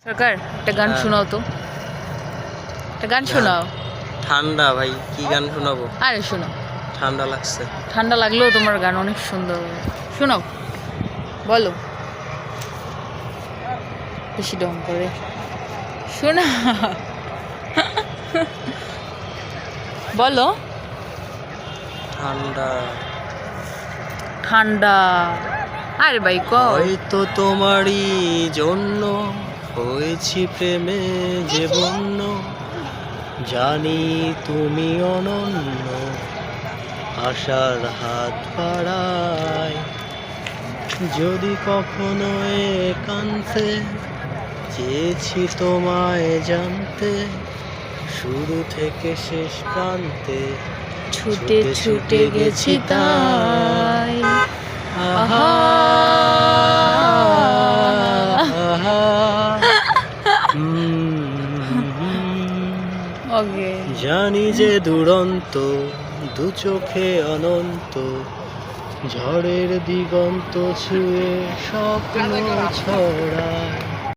সরকার একটা গান শোনাও তো, একটা গান শোনাও। ঠান্ডা ভাই, কি গান শোনাবো? আরে শোনাও, ঠান্ডা লাগছে। ঠান্ডা লাগলেও তোমার গান অনেক সুন্দর, শোনাও, বলো। বেশি ডং করে শোনা, বলো। ঠান্ডা ঠান্ডা, আরে ভাই কও। হয়তো তোমারই জন্য হয়েছি প্রেমে যে বন্য, জানি তুমি অনন্য, আশার হাত বাড়ায়। যদি কখনো একান্তে চেয়েছি তোমায় জানতে, শুরু থেকে শেষ প্রান্তে ছুটে ছুটে গেছি তাই। আহা, ওকে। জানি যে দুরন্ত, দু চোখে অনন্ত, ঝড়ের দিগন্ত ছুঁয়ে স্বপ্ন ছড়ায়।